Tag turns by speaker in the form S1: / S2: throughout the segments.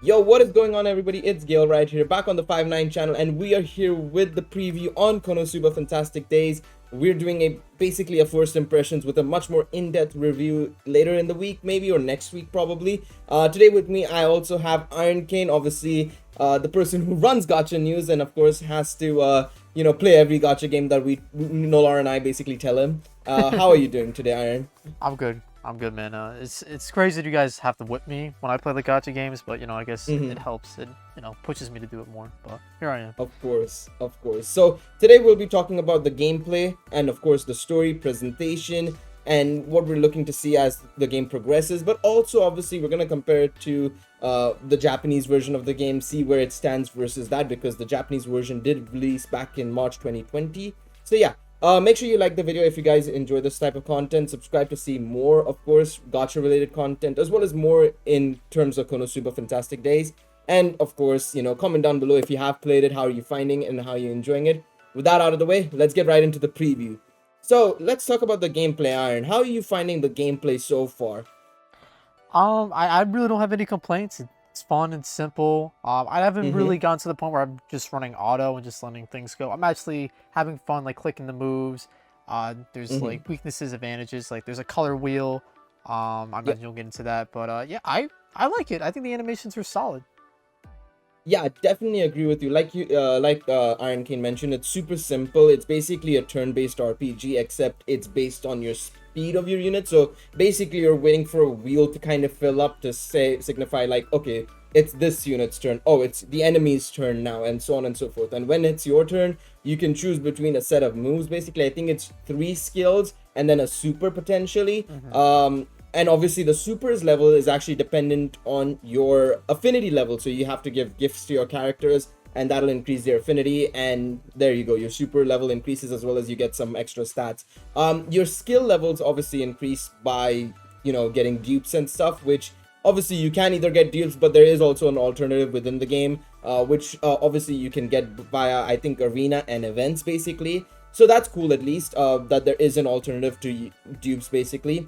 S1: Yo, what is going on, everybody? It's Galeriot here, back on the 5-9 channel, and we are here with the preview on Konosuba Fantastic Days. We're doing basically a first impressions with a much more in-depth review later in the week, maybe, or next week probably. Today with me, I also have Ironcane, obviously the person who runs Gacha News, and of course has to play every Gacha game that Nolar and I basically tell him. How are you doing today, Iron?
S2: I'm good. I'm good, man. It's crazy that you guys have to whip me when I play the gacha games, but I guess it helps. It pushes me to do it more. But here I am.
S1: Of course, of course. So today we'll be talking about the gameplay and of course the story, presentation, and what we're looking to see as the game progresses. But also, obviously, we're gonna compare it to the Japanese version of the game, see where it stands versus that, because the Japanese version did release back in March 2020. So yeah. Make sure you like the video if you guys enjoy this type of content. Subscribe to see more, of course, gacha related content, as well as more in terms of Konosuba Fantastic Days. And of course, comment down below if you have played it, how are you finding it, and how are you enjoying it. With that out of the way, let's get right into the preview. So let's talk about the gameplay, Iron. How are you finding the gameplay so far?
S2: I really don't have any complaints. It's fun and simple. I haven't really gotten to the point where I'm just running auto and just letting things go. I'm actually having fun, like clicking the moves. There's like weaknesses, advantages. Like there's a color wheel. I imagine you'll get into that, but yeah, I like it. I think the animations are solid.
S1: Yeah, I definitely agree with you. Like Ironcane mentioned, it's super simple. It's basically a turn-based RPG, except it's based on your speed of your unit. So basically, you're waiting for a wheel to kind of fill up to signify like, okay, it's this unit's turn. Oh, it's the enemy's turn now, and so on and so forth. And when it's your turn, you can choose between a set of moves. Basically, I think it's 3 skills and then a super potentially. And obviously the supers level is actually dependent on your affinity level, so you have to give gifts to your characters and that'll increase their affinity, and there you go, your super level increases as well as you get some extra stats. Your skill levels obviously increase by getting dupes and stuff, which obviously you can either get dupes, but there is also an alternative within the game, which obviously you can get via, I think, arena and events basically. So that's cool, at least that there is an alternative to dupes basically.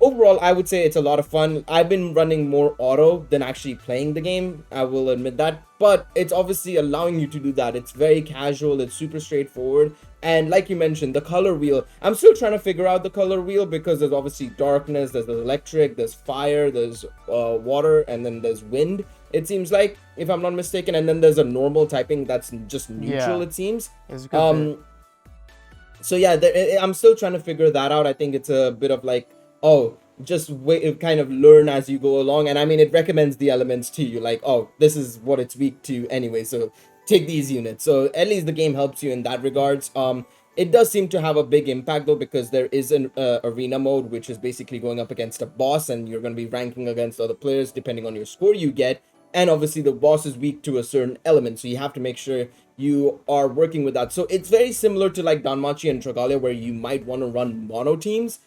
S1: Overall, I would say it's a lot of fun. I've been running more auto than actually playing the game, I will admit that, but it's obviously allowing you to do that. It's very casual, it's super straightforward, and like you mentioned, the color wheel, I'm still trying to figure out the color wheel, because there's obviously darkness, there's electric, there's fire, there's water, and then there's wind, it seems like, if I'm not mistaken, and then there's a normal typing that's just neutral,
S2: Yeah,
S1: it seems.
S2: it's a good bit.
S1: So yeah, I'm still trying to figure that out. I think it's a bit of like, oh, just wait, kind of learn as you go along. And I mean, it recommends the elements to you, like, oh, this is what it's weak to anyway, so take these units. So at least the game helps you in that regards. It does seem to have a big impact though, because there is an arena mode, which is basically going up against a boss, and you're going to be ranking against other players depending on your score you get. And obviously the boss is weak to a certain element, so you have to make sure you are working with that. So it's very similar to like Danmachi and Dragalia, where you might want to run mono teams.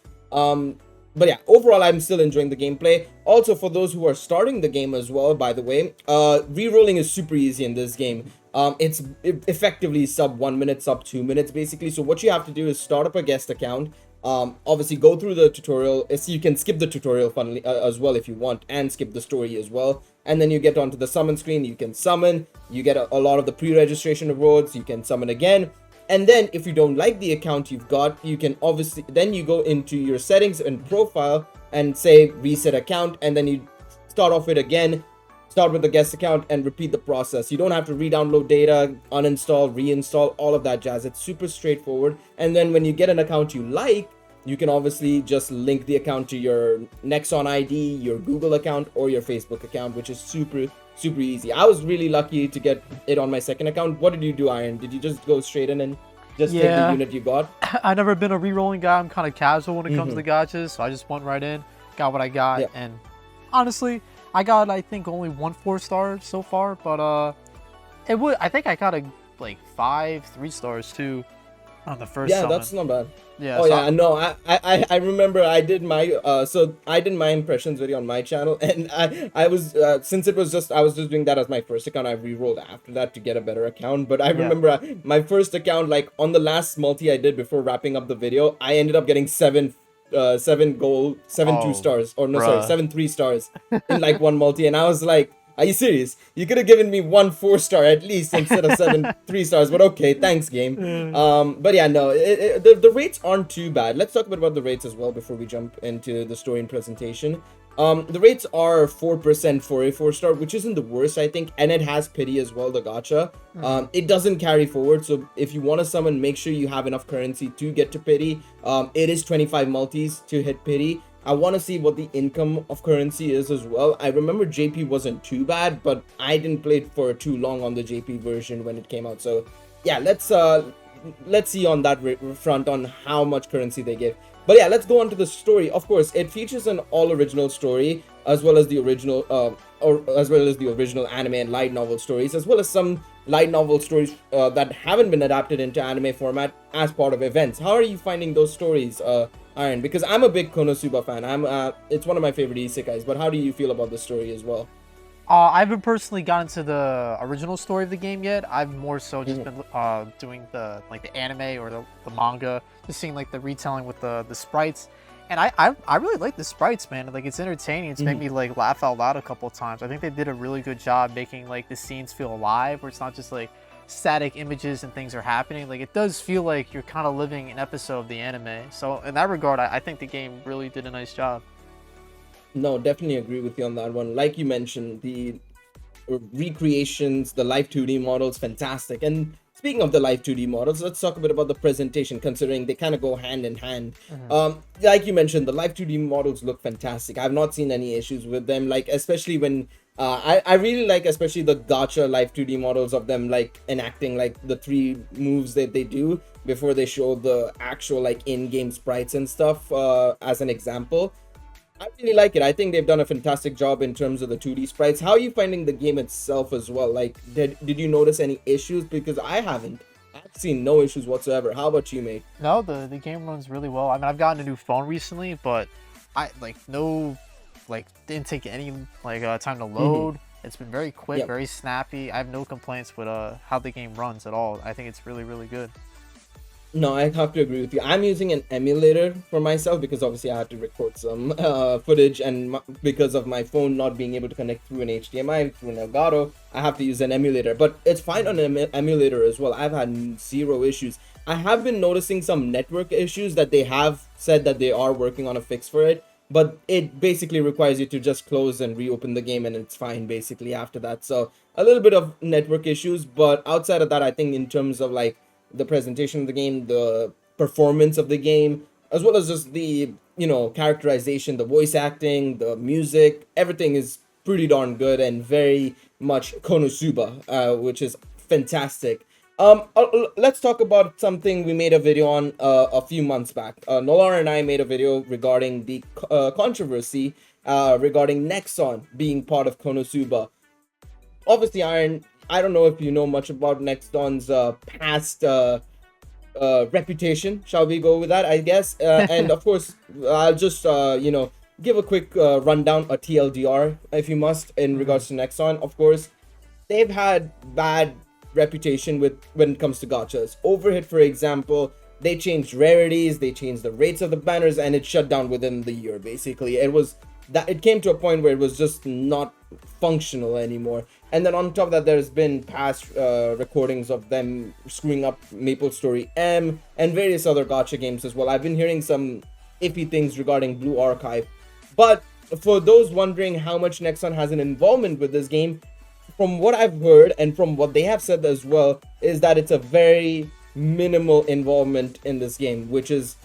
S1: But yeah, overall, I'm still enjoying the gameplay. Also, for those who are starting the game as well, by the way, rerolling is super easy in this game. It's effectively sub 1 minute, sub 2 minutes, basically. So what you have to do is start up a guest account. Obviously, go through the tutorial. So you can skip the tutorial funnily, as well if you want, and skip the story as well. And then you get onto the summon screen. You can summon. You get a lot of the pre-registration rewards. You can summon again. And then if you don't like the account you've got, you can obviously, then you go into your settings and profile and say reset account, and then you start off it again, start with the guest account and repeat the process. You don't have to re-download data, uninstall, reinstall, all of that jazz. It's super straightforward. And then when you get an account you like, you can obviously just link the account to your Nexon ID, your Google account, or your Facebook account, which is super easy. I was really lucky to get it on my second account. What did you do, Iron? Did you just go straight in and just take the unit you got?
S2: I've never been a rerolling guy. I'm kind of casual when it comes to the gachas, so I just went right in, got what I got, and honestly, I got, I think, only 1 4-star so far, but I think I got like 5 3-stars too on the first summon.
S1: That's not bad.
S2: Yeah.
S1: Oh, so yeah, no, I remember I did my I did my impressions video on my channel, and I was since it was just, I was just doing that as my first account. I re-rolled after that to get a better account, but I remember my first account, like on the last multi I did before wrapping up the video, I ended up getting 7 gold, 7 2-stars, or no, sorry, 7 3-stars in like one multi, and I was like, Are you serious? You could have given me 1 4-star at least instead of 7 3 stars. But okay, thanks, game. But yeah, no, the rates aren't too bad. Let's talk about the rates as well before we jump into the story and presentation. The rates are 4% for a 4-star, which isn't the worst, I think, and it has pity as well, the gacha. It doesn't carry forward, so if you want to summon, make sure you have enough currency to get to pity. It is 25 multis to hit pity. I want to see what the income of currency is as well. I remember JP wasn't too bad, but I didn't play it for too long on the JP version when it came out. So yeah, let's see on that front on how much currency they give. But yeah, let's go on to the story. Of course, it features an all original story as well as the original anime and light novel stories, as well as some light novel stories that haven't been adapted into anime format as part of events. How are you finding those stories, Iron? Because I'm a big Konosuba fan. It's one of my favorite isekais. But how do you feel about the story as well?
S2: I haven't personally gotten to the original story of the game yet. I've more so just been doing the anime or the manga, just seeing like the retelling with the sprites. And I really like the sprites, man. Like, it's entertaining. It's made me like laugh out loud a couple of times. I think they did a really good job making like the scenes feel alive, where it's not just like static images and things are happening. Like, it does feel like you're kind of living an episode of the anime. So in that regard, I think the game really did a nice job.
S1: No, definitely agree with you on that one. Like you mentioned, the recreations, the live 2D models, fantastic. And speaking of the live 2D models, let's talk a bit about the presentation, considering they kind of go hand in hand. Like you mentioned, the live 2D models look fantastic. I've not seen any issues with them, like especially when I really like especially the gacha live 2D models of them like enacting like the 3 moves that they do before they show the actual like in-game sprites and stuff as an example. I really like it. I think they've done a fantastic job in terms of the 2D sprites. How are you finding the game itself as well? Like, did you notice any issues? Because I haven't. I've seen no issues whatsoever. How about you, mate?
S2: No, the game runs really well. I mean, I've gotten a new phone recently, but didn't take any time to load. It's been very quick, very snappy. I have no complaints with how the game runs at all. I think it's really, really good.
S1: No, I have to agree with you. I'm using an emulator for myself because obviously I had to record some footage, and because of my phone not being able to connect through an HDMI, through an Elgato, I have to use an emulator. But it's fine on an emulator as well. I've had 0 issues. I have been noticing some network issues that they have said that they are working on a fix for it, but it basically requires you to just close and reopen the game and it's fine basically after that. So a little bit of network issues, but outside of that, I think in terms of like the presentation of the game, the performance of the game, as well as just the characterization, the voice acting, the music, everything is pretty darn good and very much Konosuba, which is fantastic. Let's talk about something we made a video on a few months back. Nolar and I made a video regarding the controversy regarding Nexon being part of Konosuba. Obviously, Iron, I don't know if you know much about Nexon's past reputation. Shall we go with that, I guess? And of course, I'll just, give a quick rundown, a TLDR, if you must, in regards to Nexon. Of course, they've had bad reputation when it comes to gachas. Overhit, for example, they changed rarities, they changed the rates of the banners, and it shut down within the year, basically. It came to a point where it was just not functional anymore. And then on top of that, there's been past recordings of them screwing up Maple Story M and various other gacha games as well. I've been hearing some iffy things regarding Blue Archive. But for those wondering how much Nexon has an involvement with this game, from what I've heard and from what they have said as well, is that it's a very minimal involvement in this game, which is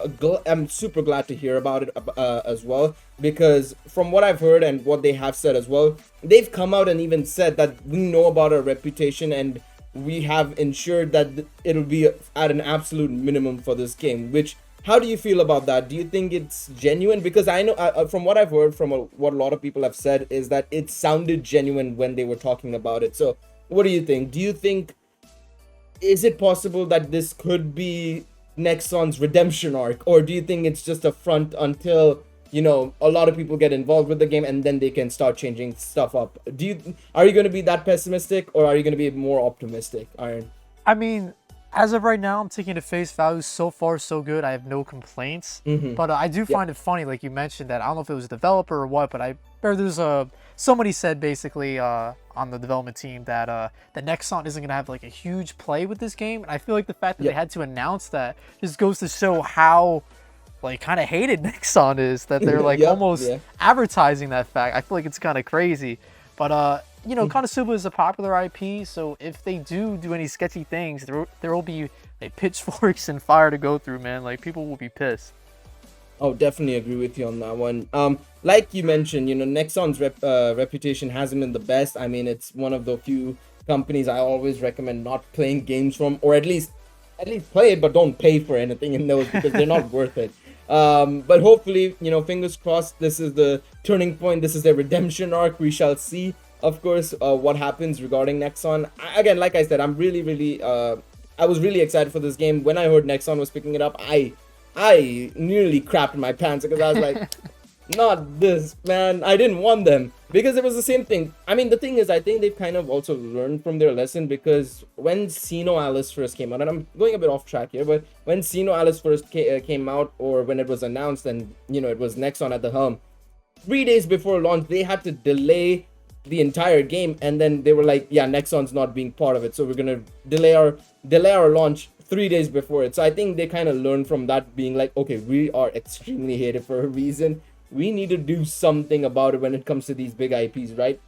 S1: I'm super glad to hear about it as well, because from what I've heard and what they have said as well, they've come out and even said that we know about our reputation and we have ensured that it'll be at an absolute minimum for this game. Which, how do you feel about that? Do you think it's genuine? Because I know from what I've heard from what a lot of people have said is that it sounded genuine when they were talking about it. So what do you think? Do you think, is it possible that this could be Nexon's redemption arc, or do you think it's just a front until a lot of people get involved with the game and then they can start changing stuff up? Are you going to be that pessimistic, or are you going to be more optimistic, Iron?
S2: I mean, as of right now, I'm taking it face value. So far, so good. I have no complaints. But I do find it funny, like you mentioned, that I don't know if it was a developer or what, but I there's somebody said basically on the development team that the Nexon isn't gonna have like a huge play with this game, and I feel like the fact that they had to announce that just goes to show how like kind of hated Nexon is, that they're like almost advertising that fact. I feel like it's kind of crazy, but you know, Konosuba is a popular IP, so if they do any sketchy things, there will be like pitchforks and fire to go through, man. Like people will be pissed.
S1: Oh, definitely agree with you on that one. Like you mentioned, you know, Nexon's reputation hasn't been the best. I mean, it's one of the few companies I always recommend not playing games from, or at least play it, but don't pay for anything in those because they're not worth it. But hopefully, you know, fingers crossed, this is the turning point. This is their redemption arc. We shall see, of course, what happens regarding Nexon. Again, like I said, I was really excited for this game. When I heard Nexon was picking it up, I nearly crapped my pants because I was like, not this, man. I didn't want them because it was the same thing. I mean, the thing is, I think they've kind of also learned from their lesson, because when Xeno Alice first came out, and I'm going a bit off track here, but when Xeno Alice first came out, or when it was announced and, you know, it was Nexon at the helm, 3 days before launch, they had to delay the entire game, and then they were like, yeah, Nexon's not being part of it, so we're gonna delay our launch 3 days before it. So I think they kind of learned from that, being like, okay, we are extremely hated for a reason. We need to do something about it when it comes to these big IPs, right?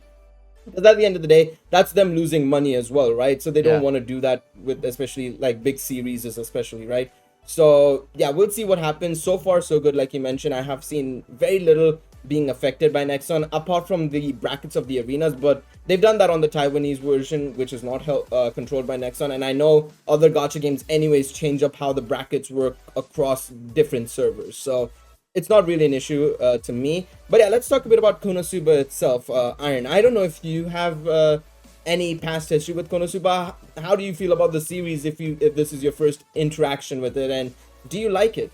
S1: Because at the end of the day, that's them losing money as well, right? So they don't want to do that with, especially like big series, especially, right? So yeah, we'll see what happens. So far, so good. Like you mentioned, I have seen very little being affected by Nexon, apart from the brackets of the arenas, but they've done that on the Taiwanese version, which is not controlled by Nexon. And I know other gacha games anyways change up how the brackets work across different servers, so it's not really an issue to me. But yeah, let's talk a bit about Konosuba itself. Iron, I don't know if you have any past history with Konosuba. How do you feel about the series if this is your first interaction with it, and do you like it?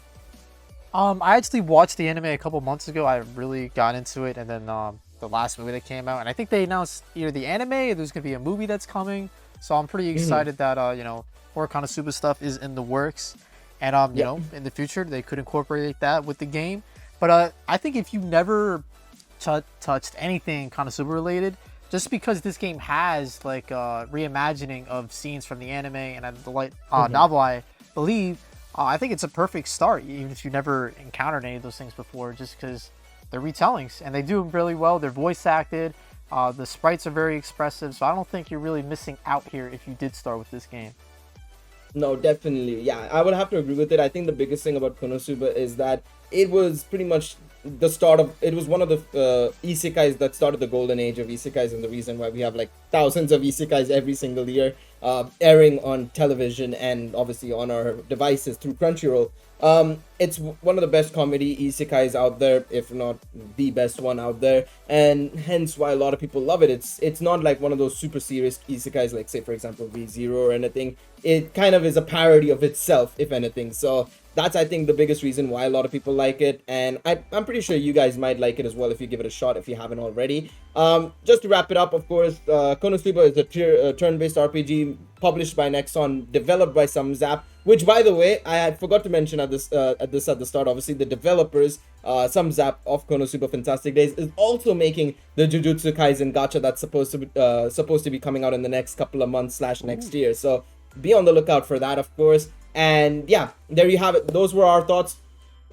S2: I actually watched the anime a couple months ago. I really got into it, and then the last movie that came out, and I think they announced either the anime or there's gonna be a movie that's coming. So I'm pretty excited that you know, more Konosuba stuff is in the works, and you know, in the future they could incorporate that with the game. But I think if you never touched anything Konosuba related, just because this game has like reimagining of scenes from the anime and the light novel, I believe. I think it's a perfect start, even if you never encountered any of those things before, just because they're retellings and they do them really well. They're voice acted. The sprites are very expressive, so I don't think you're really missing out here if you did start with this game.
S1: No, definitely. Yeah, I would have to agree with it. I think the biggest thing about Konosuba is that it was pretty much the start of, it was one of the isekais that started the golden age of isekais, and the reason why we have like thousands of isekais every single year airing on television and obviously on our devices through Crunchyroll. It's one of the best comedy isekais out there, if not the best one out there, and hence why a lot of people love it. It's not like one of those super serious isekais like, say, for example, ReZero or anything. It kind of is a parody of itself, if anything. So that's, I think, the biggest reason why a lot of people like it, and I'm pretty sure you guys might like it as well if you give it a shot, if you haven't already. Just to wrap it up, of course, Konosuba is a turn-based RPG published by Nexon, developed by SumZap, which, by the way, I had forgot to mention at the start. Obviously, the developers, SumZap of Konosuba Fantastic Days, is also making the Jujutsu Kaisen gacha that's supposed to be coming out in the next couple of months / next year. So be on the lookout for that, of course. And yeah, there you have it. Those were our thoughts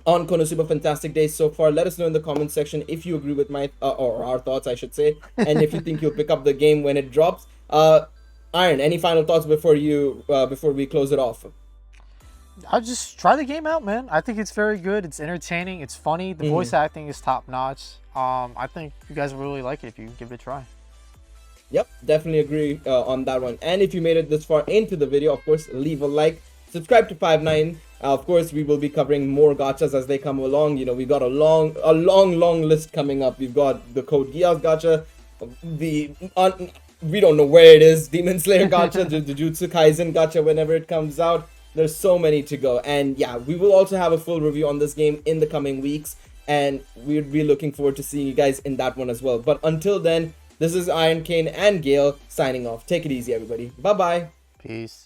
S1: on Konosuba Fantastic Days so far. Let us know in the comment section if you agree with my or our thoughts, I should say, and if you think you'll pick up the game when it drops. Iron, any final thoughts before we close it off?
S2: I'll just try the game out, man. I think it's very good. It's entertaining. It's funny. The voice acting is top notch. I think you guys will really like it if you give it a try.
S1: Yep, definitely agree on that one. And if you made it this far into the video, of course, leave a like. Subscribe to 5-9. Of course, we will be covering more gachas as they come along. You know, we've got a long list coming up. We've got the Code Geass gacha, we don't know where it is, Demon Slayer gacha, the Jujutsu Kaisen gacha whenever it comes out. There's so many to go. And yeah, we will also have a full review on this game in the coming weeks, and we'd be looking forward to seeing you guys in that one as well. But until then, this is Ironcane and Gale signing off. Take it easy, everybody. Bye-bye.
S2: Peace.